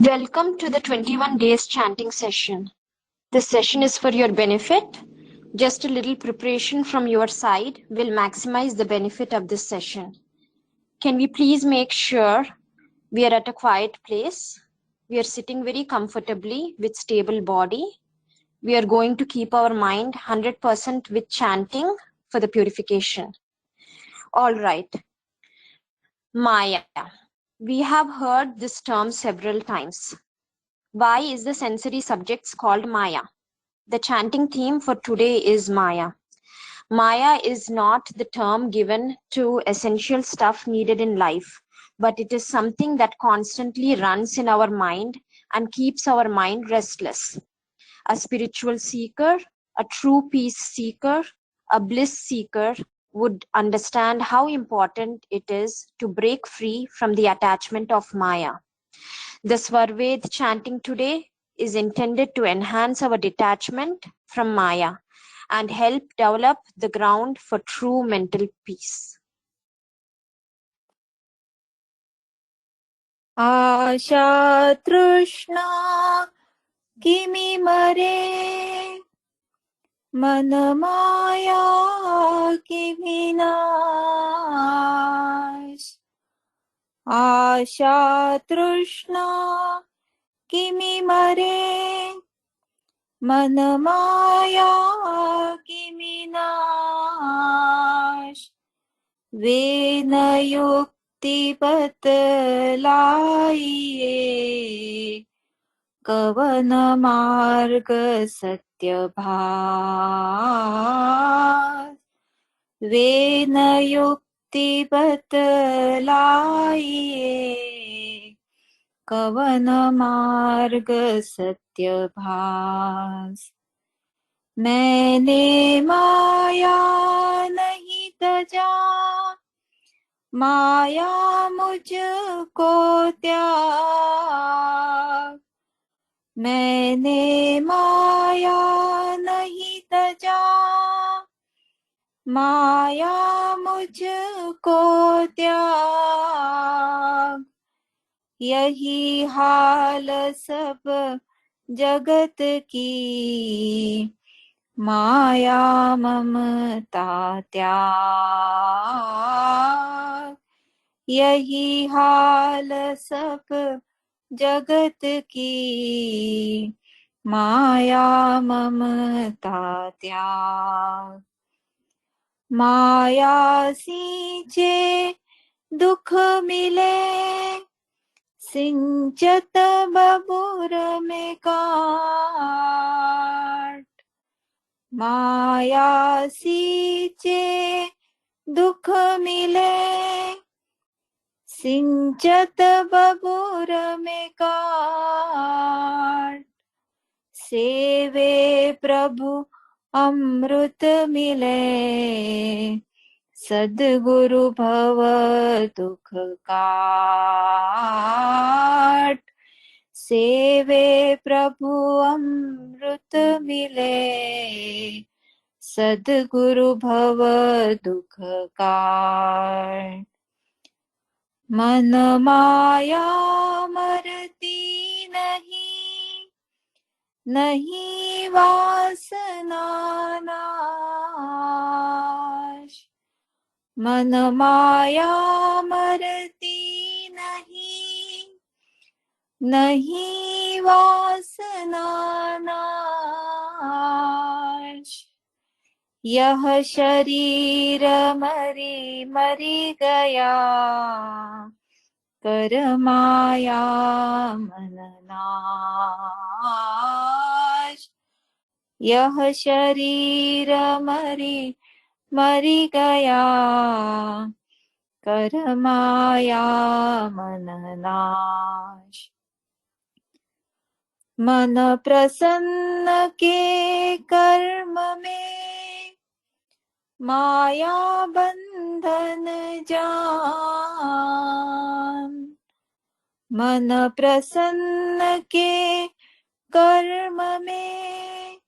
Welcome to the 21 days chanting session. This session is for your benefit. Just a little preparation from your side will maximize the benefit of this session. Can we please make sure we are at a quiet place? We are sitting very comfortably with stable body. We are going to keep our mind 100% with chanting for the purification. All right. Maya. We have heard this term several times. Why is the sensory subjects called Maya? The chanting theme for today is Maya. Maya is not the term given to essential stuff needed in life, but it is something that constantly runs in our mind and keeps our mind restless. A spiritual seeker, a true peace seeker, a bliss seeker would understand how important it is to break free from the attachment of Maya. The Svarved chanting today is intended to enhance our detachment from Maya and help develop the ground for true mental peace. आशा तृष्णा किमि मरे, मन माया किमि नाश। आशा तृष्णा किमि मरे, मन माया किमि नाश। वेन युक्ति बतलाइए, कवन मार्ग सत्य भास। वेन युक्ति बतलाइए, कवन मार्ग सत्य भास। मैंने माया नहीं तजा, माया मुझको त्याग। मैंने माया नहीं तजा, माया मुझको त्याग। यही हाल सब जगत की, माया ममता त्याग। यही हाल सब जगत की, माया ममता त्याग। माया सींचे दुख मिले, सिंचत बबूर में काट। माया सींचे दुख मिले, सिंचत बबूर में काट। सेवे प्रभु अमृत मिले, सद्गुरु भव दुख काट। सेवे प्रभु अमृत मिले, सद्गुरु भव दुख काट। मन माया मरती नहीं, नहीं वासना नाश। मन माया मरती नहीं, नहीं वासना नाश। यह शरीर मरी मरी गया, कर माया मन नाश। यह शरीर मरी मरी गया, कर माया मन नाश। मन प्रसन्न के कर्म में, माया बंधन जान। मन प्रसन्न के कर्म में,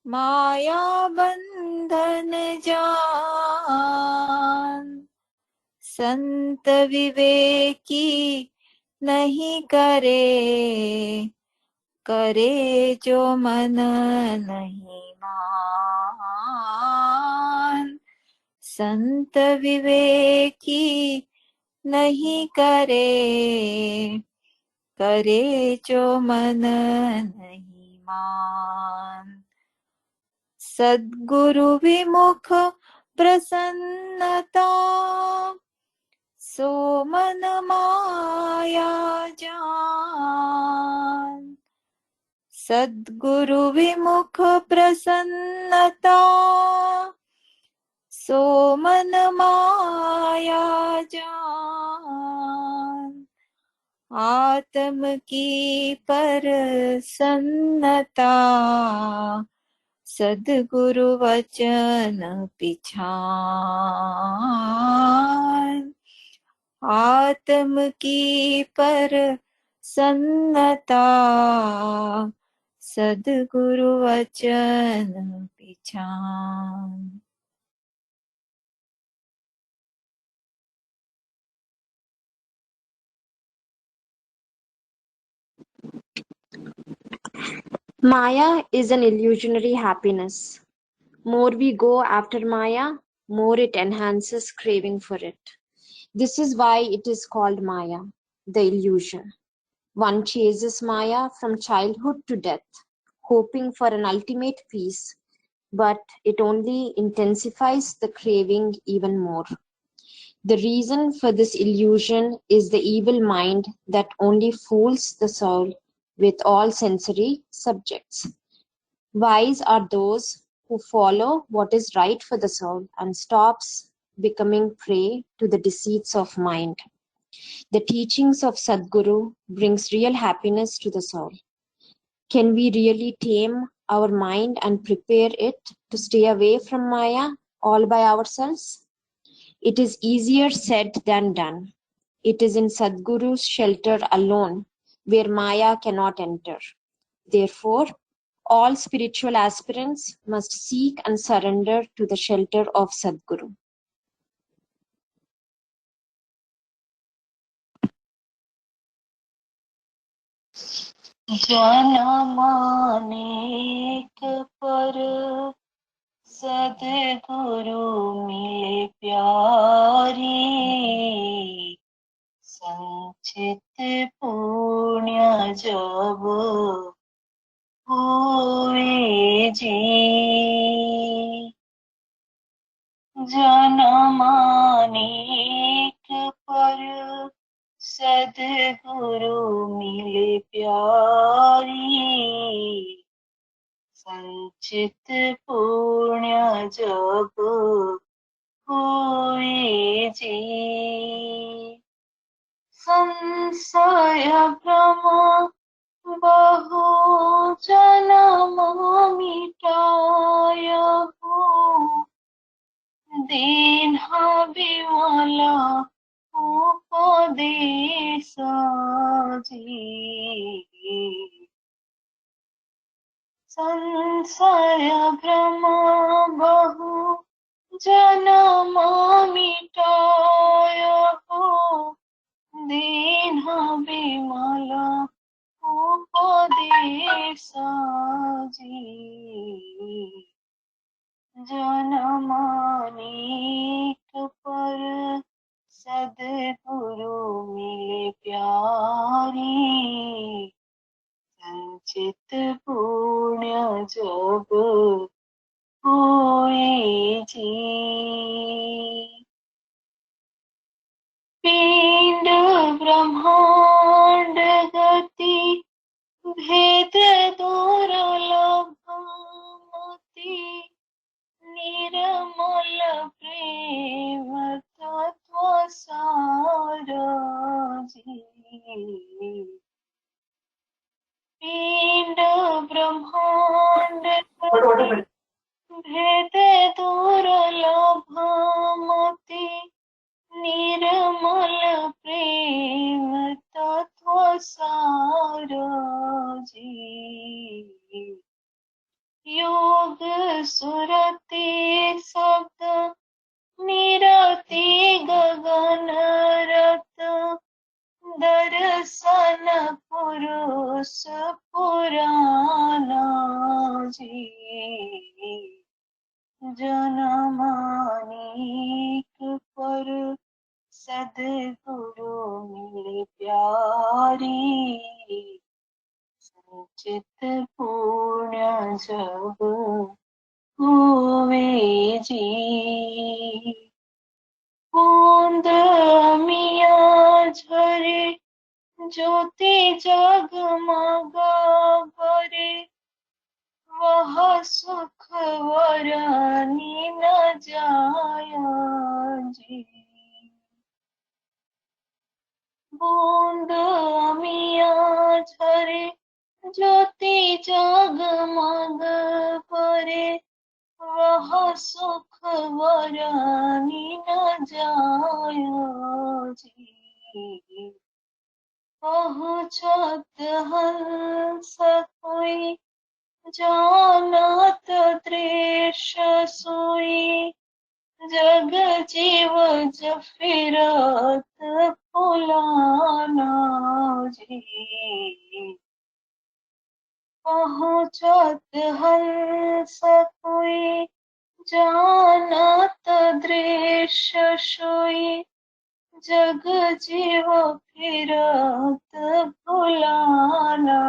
माया बंधन जान। संत विवेकी नहीं करे, करे जो मन नहीं मान। संत विवेकी नहीं करे, करे जो मन नहीं मान। सद्गुरु विमुख प्रसन्नता, सो मन माया जान। सद्गुरु विमुख प्रसन्नता, सो मन माया जान। आत्म की प्रसन्नता, सद्गुरु वचन पिछान। आत्म की प्रसन्नता, सद्गुरु वचन पिछान। Maya is an illusionary happiness. More we go after Maya, more it enhances craving for it. This is why it is called Maya, the illusion. One chases Maya from childhood to death, hoping for an ultimate peace, but it only intensifies the craving even more. The reason for this illusion is the evil mind that only fools the soul with all sensory subjects. Wise are those who follow what is right for the soul and stops becoming prey to the deceits of mind. The teachings of Sadguru brings real happiness to the soul. Can we really tame our mind and prepare it to stay away from Maya all by ourselves? It is easier said than done. It is in Sadguru's shelter alone where Maya cannot enter. Therefore, all spiritual aspirants must seek and surrender to the shelter of Sadguru. जनमानेक पर सद्गुरु मिले प्यारी, संचित पुण्य जब हुए जी। जनमानेक पर सद्गुरु मिले प्यारी, संचित पुण्य जब हुए जी। संशय भ्रम बहु जन्म मिटायहु, दीन विमला उपदेश जी। संशय भ्रम बहु जन्म मिटायहु, दीन विमला उपदेश जी। जनमानेक पर सद्गुरु मिले प्यारी, संचित पुण्य जब हुए जी। पिंड ब्रह्मांड गति भेद दुर्लभ मोती, निर्मल प्रेम तत्व सार जी। पिंड ब्रह्मांड भेद दुर्लभ मोती, निर्मल प्रेम तत्व सार जी। योग सुरति शब्द निरति गगन रत, दर्शन पुरुष पुराना जी। जनमानेक पर सद्गुरु मिले प्यारी, संचित पुण्य जब हुए जी। बूंद मिया झरे ज्योति जगमगा करे, वह सुख वरानी न जाया जी। बूंद मिया झरे ज्योति जगमग करे, वह सुख वरानी न जाया जी। पहुँचत हंस कोई जानत दृश्य सोई, जग जीव जफिरत फुलाना जी। पहुँचत हंस कोई, जानत दृश्य सोई, जग जीव फिरत भुलाना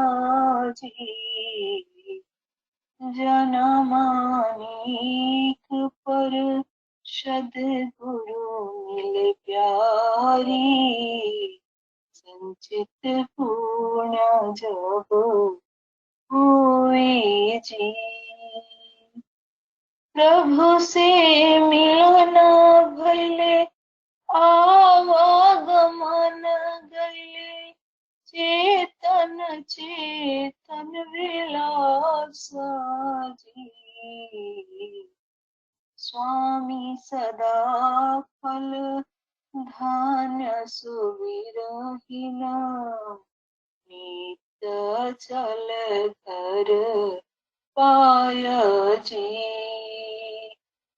जी। जनमानिक पर सद्गुरु मिल प्यारी, संचित पुण्य जब हुई जी। प्रभु से मिलना भले, आवागमन गले, चेतन चेतन विलासा जी। स्वामी सदा फल धान्य सुविरहिना, नित चल कर पाय जी।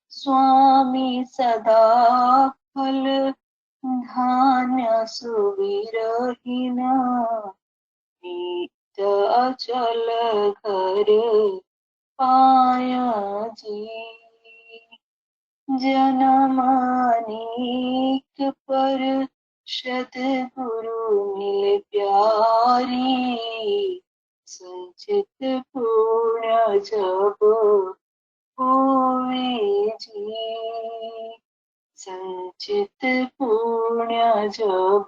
स्वामी सदा फल धान्य सुविरहिना, नित अचल घर पाय जी। जनमानिक पर सद्गुरु मिल प्यारी, संचित पुण्य जब होवे जी। संचित पुण्य जब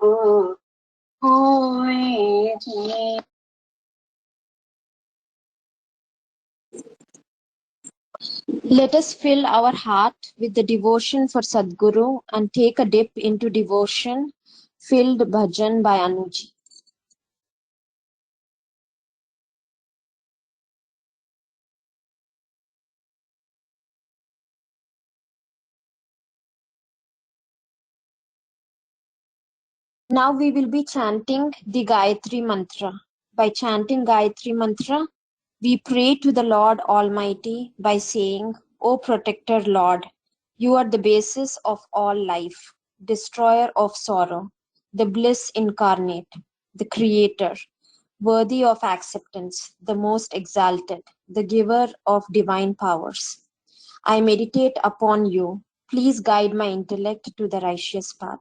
होवे जी। Let us fill our heart with the devotion for Sadguru and take a dip into devotion filled bhajan by Anuji. Now we will be chanting the Gayatri Mantra. By chanting Gayatri Mantra, we pray to the Lord Almighty by saying, O Protector Lord, you are the basis of all life, destroyer of sorrow, the bliss incarnate, the Creator, worthy of acceptance, the most exalted, the giver of divine powers. I meditate upon you. Please guide my intellect to the righteous path.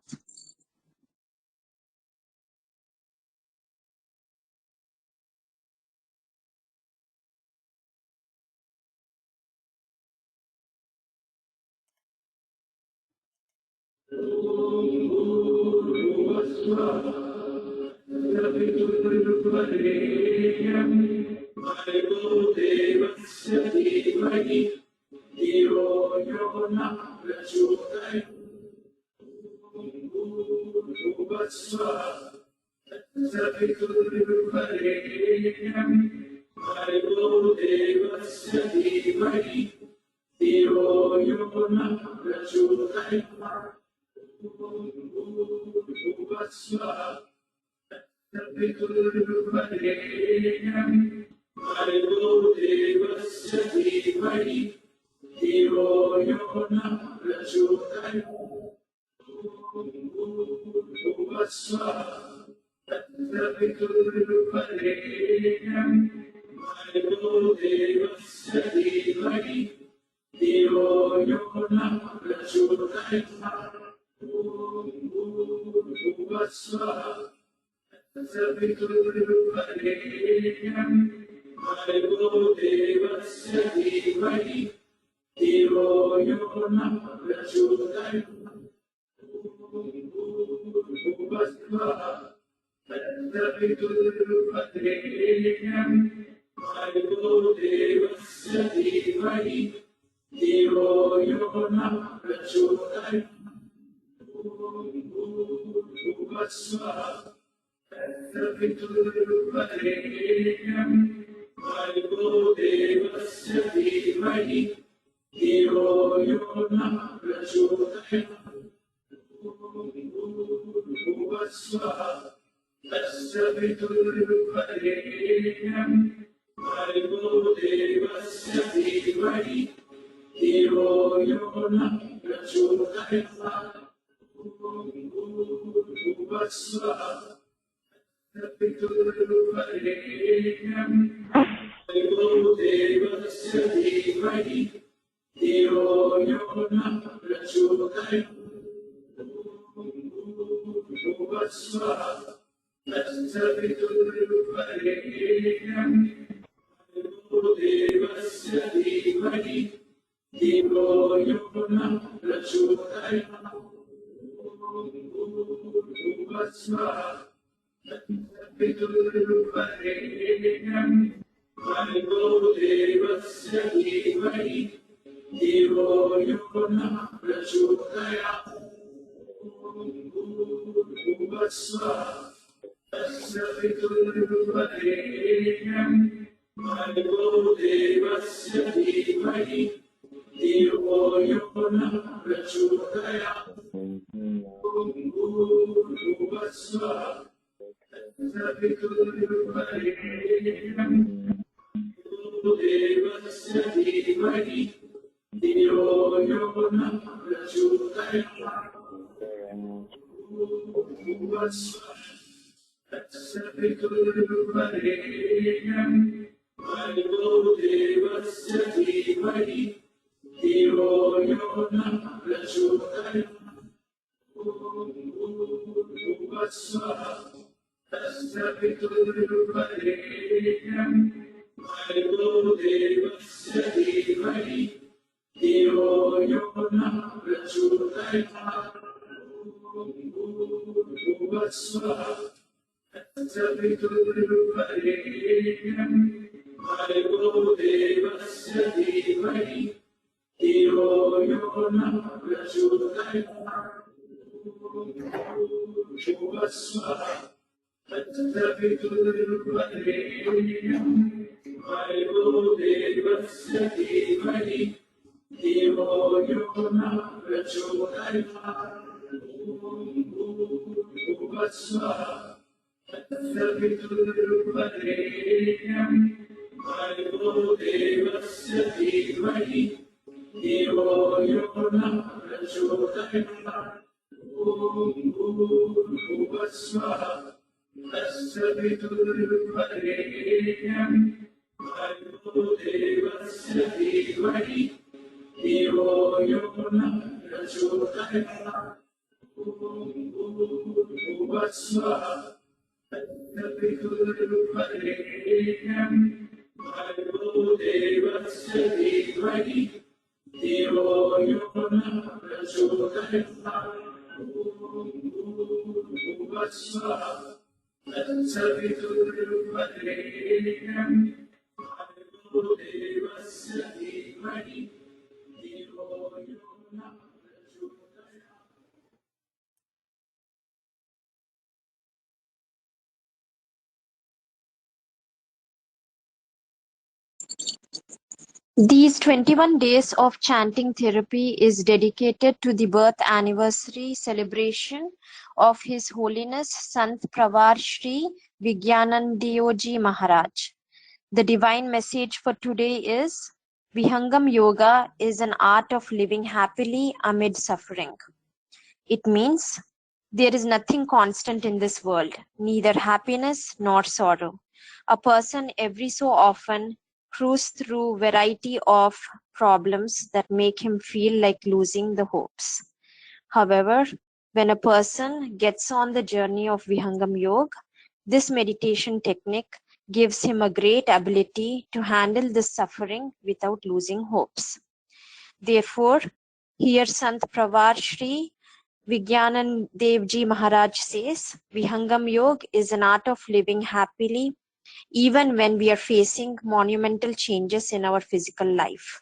These 21 days of chanting therapy is dedicated to the birth anniversary celebration of His Holiness Sant Pravar Shri Vigyanandeoji Maharaj. The divine message for today is Vihangam Yoga is an art of living happily amid suffering. It means there is nothing constant in this world, neither happiness nor sorrow. A person every so often cruises through variety of problems that make him feel like losing the hopes. However, when a person gets on the journey of Vihangam Yoga, this meditation technique gives him a great ability to handle this suffering without losing hopes. Therefore, here Sant Pravar Shri Vigyanandeoji Maharaj says, Vihangam Yoga is an art of living happily even when we are facing monumental changes in our physical life.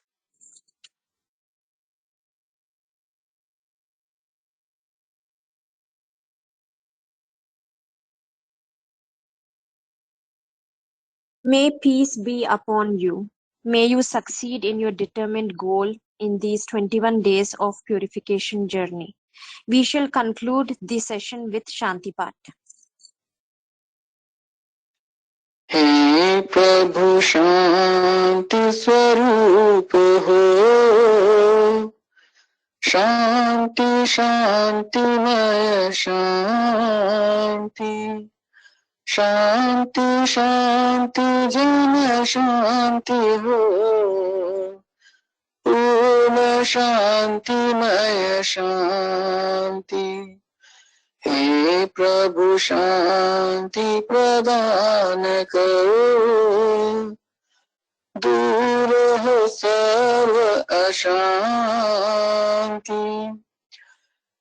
May peace be upon you. May you succeed in your determined goal in these 21 days of purification journey. We shall conclude this session with Shanti Path. हे प्रभु शांति स्वरूप हो, शांति शांतिमय शांति, शांति शांति जन शांति हो, पूर्ण शांतिमय शांति। हे प्रभु शांति प्रदान करो, दूर हो सर्व अशांति।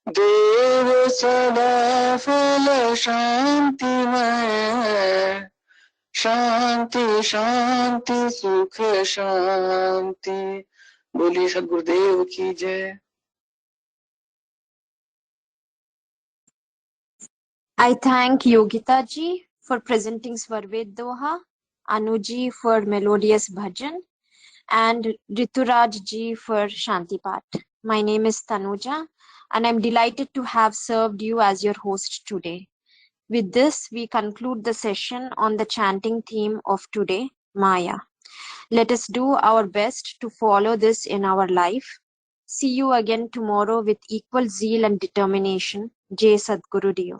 देव सदा फल शांतिमय, शांति शांति सुख शांति। बोलिए सद्गुरुदेव की जय। I thank Yogita ji for presenting Swarved Doha, Anu ji for melodious bhajan, and Rituraj ji for Shanti Path. My name is Tanuja, and I'm delighted to have served you as your host today. With this, we conclude the session on the chanting theme of today, Maya. Let us do our best to follow this in our life. See you again tomorrow with equal zeal and determination. Jai Sadguru Dev.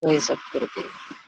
जय सद्गुरुदेव।